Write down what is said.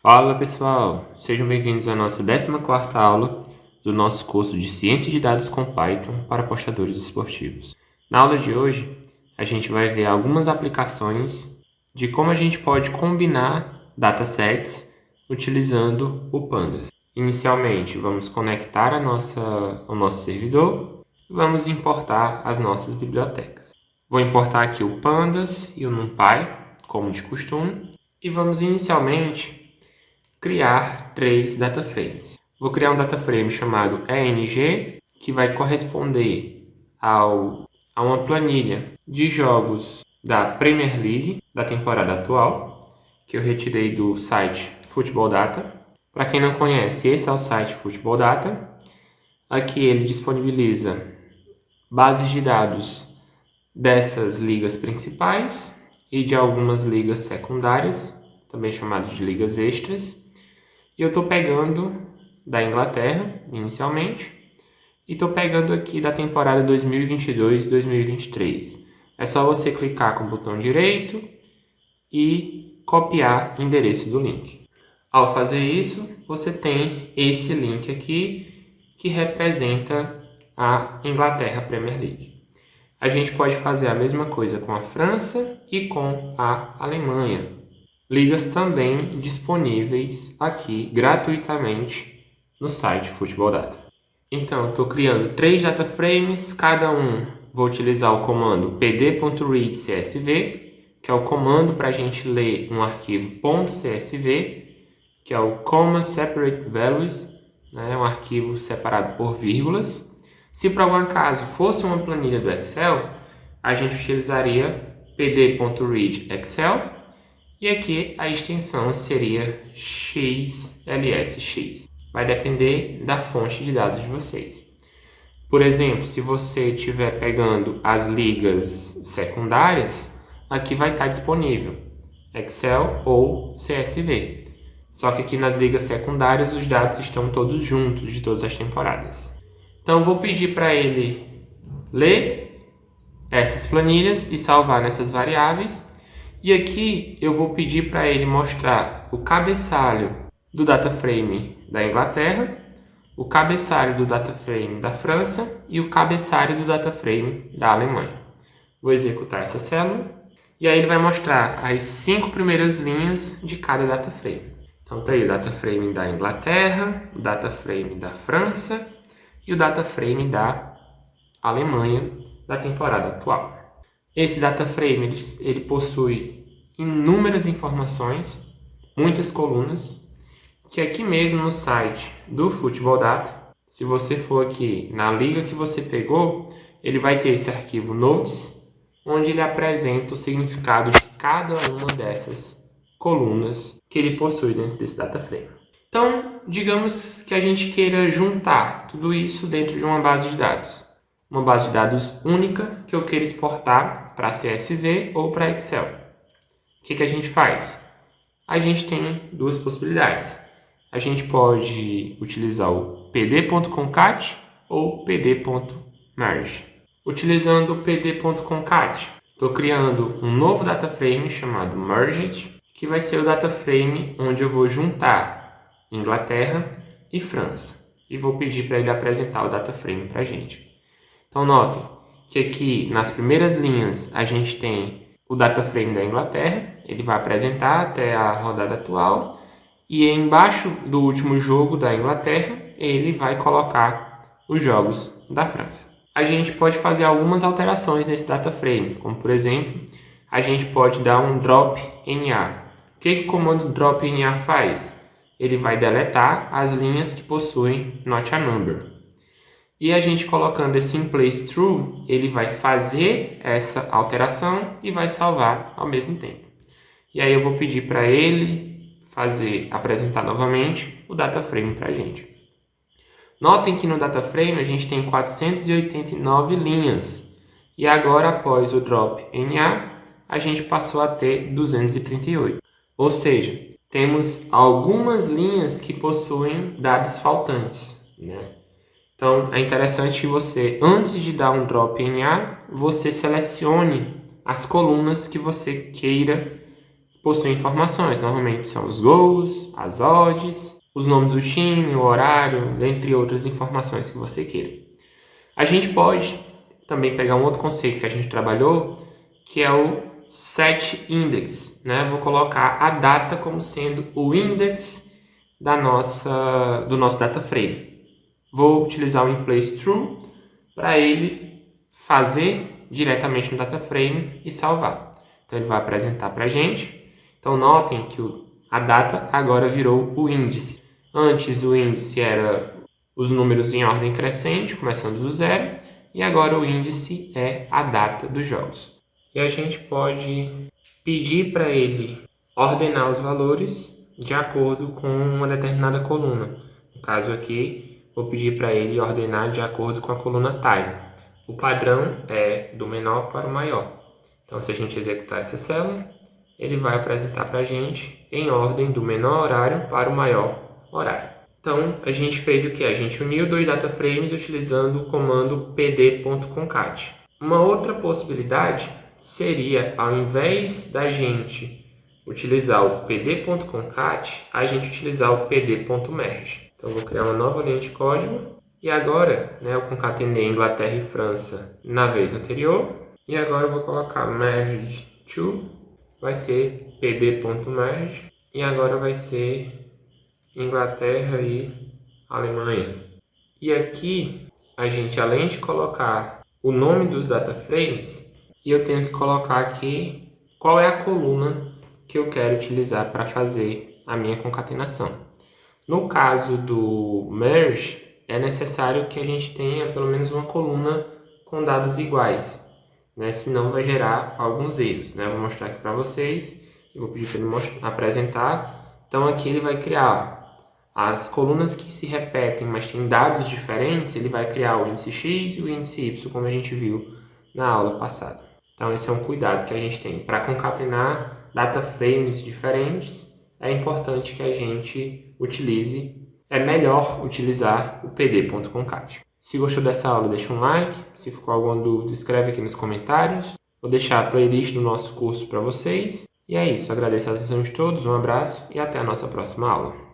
Fala pessoal, sejam bem-vindos à nossa 14ª aula do nosso curso de Ciência de Dados com Python para apostadores esportivos. Na aula de hoje, a gente vai ver algumas aplicações de como a gente pode combinar datasets utilizando o Pandas. Inicialmente, vamos conectar o nosso servidor e vamos importar as nossas bibliotecas. Vou importar aqui o Pandas e o NumPy, como de costume, e vamos inicialmente criar 3 dataframes. Vou criar um dataframe chamado ENG, que vai corresponder a uma planilha de jogos da Premier League da temporada atual, que eu retirei do site Football Data. Para quem não conhece, esse é o site Football Data. Aqui ele disponibiliza bases de dados dessas ligas principais e de algumas ligas secundárias, também chamadas de ligas extras. E eu estou pegando da Inglaterra, inicialmente, e estou pegando aqui da temporada 2022-2023. É só você clicar com o botão direito e copiar o endereço do link. Ao fazer isso, você tem esse link aqui que representa a Inglaterra Premier League. A gente pode fazer a mesma coisa com a França e com a Alemanha. Ligas também disponíveis aqui gratuitamente no site Football Data. Então, estou criando 3 dataframes, cada um vou utilizar o comando pd.readcsv, que é o comando para a gente ler um arquivo .csv, que é o Comma Separate Values, né? Um arquivo separado por vírgulas. Se por algum acaso fosse uma planilha do Excel, a gente utilizaria pd.readExcel, e aqui a extensão seria XLSX. Vai depender da fonte de dados de vocês. Por exemplo, se você estiver pegando as ligas secundárias, aqui vai estar disponível Excel ou CSV. Só que aqui nas ligas secundárias os dados estão todos juntos de todas as temporadas. Então vou pedir para ele ler essas planilhas e salvar nessas variáveis. E aqui eu vou pedir para ele mostrar o cabeçalho do dataframe da Inglaterra, o cabeçalho do dataframe da França e o cabeçalho do dataframe da Alemanha. Vou executar essa célula e aí ele vai mostrar as 5 primeiras linhas de cada dataframe. Então tá aí o dataframe da Inglaterra, o dataframe da França e o dataframe da Alemanha da temporada atual. Esse dataframe ele possui inúmeras informações, muitas colunas, que aqui mesmo no site do Football Data, se você for aqui na liga que você pegou, ele vai ter esse arquivo Notes, onde ele apresenta o significado de cada uma dessas colunas que ele possui dentro desse dataframe. Então, digamos que a gente queira juntar tudo isso dentro de uma base de dados. Uma base de dados única que eu queira exportar para CSV ou para Excel. O que a gente faz? A gente tem 2 possibilidades. A gente pode utilizar o pd.concat ou pd.merge. Utilizando o pd.concat, estou criando um novo dataframe chamado merged, que vai ser o dataframe onde eu vou juntar Inglaterra e França. E vou pedir para ele apresentar o dataframe para a gente. Então notem que aqui nas primeiras linhas a gente tem o dataframe da Inglaterra, ele vai apresentar até a rodada atual, e embaixo do último jogo da Inglaterra ele vai colocar os jogos da França. A gente pode fazer algumas alterações nesse dataframe, como por exemplo, a gente pode dar um drop NA. O que o comando drop NA faz? Ele vai deletar as linhas que possuem not a number. E a gente colocando esse in place true, ele vai fazer essa alteração e vai salvar ao mesmo tempo. E aí eu vou pedir para ele apresentar novamente o dataframe para a gente. Notem que no dataframe a gente tem 489 linhas. E agora, após o drop NA, a gente passou a ter 238. Ou seja, temos algumas linhas que possuem dados faltantes, né? Então, é interessante que você, antes de dar um drop NA, você selecione as colunas que você queira possuem informações, normalmente são os gols, as odds, os nomes do time, o horário, entre outras informações que você queira. A gente pode também pegar um outro conceito que a gente trabalhou, que é o set index, né? Vou colocar a data como sendo o index do nosso data frame. Vou utilizar o inPlaceTrue para ele fazer diretamente no data frame e salvar. Então ele vai apresentar para a gente. Então notem que a data agora virou o índice. Antes o índice era os números em ordem crescente, começando do zero, e agora o índice é a data dos jogos. E a gente pode pedir para ele ordenar os valores de acordo com uma determinada coluna. No caso aqui, vou pedir para ele ordenar de acordo com a coluna time. O padrão é do menor para o maior. Então, se a gente executar essa célula, ele vai apresentar para a gente em ordem do menor horário para o maior horário. Então, a gente fez o que? A gente uniu dois data frames utilizando o comando pd.concat. Uma outra possibilidade seria, ao invés da gente utilizar o pd.concat, a gente utilizar o pd.merge. Então, vou criar uma nova linha de código. E agora, eu concatenei Inglaterra e França na vez anterior. E agora eu vou colocar merge to, vai ser pd.merge. E agora vai ser Inglaterra e Alemanha. E aqui, a gente, além de colocar o nome dos data frames, eu tenho que colocar aqui qual é a coluna que eu quero utilizar para fazer a minha concatenação. No caso do merge, é necessário que a gente tenha pelo menos uma coluna com dados iguais, senão vai gerar alguns erros. Eu vou mostrar aqui para vocês, eu vou pedir para ele apresentar. Então aqui ele vai criar as colunas que se repetem, mas têm dados diferentes, ele vai criar o índice X e o índice Y, como a gente viu na aula passada. Então esse é um cuidado que a gente tem. Para concatenar data frames diferentes, é importante que a gente é melhor utilizar o pd.concat. Se gostou dessa aula, deixa um like. Se ficou alguma dúvida, escreve aqui nos comentários. Vou deixar a playlist do nosso curso para vocês. E é isso, agradeço a atenção de todos, um abraço e até a nossa próxima aula.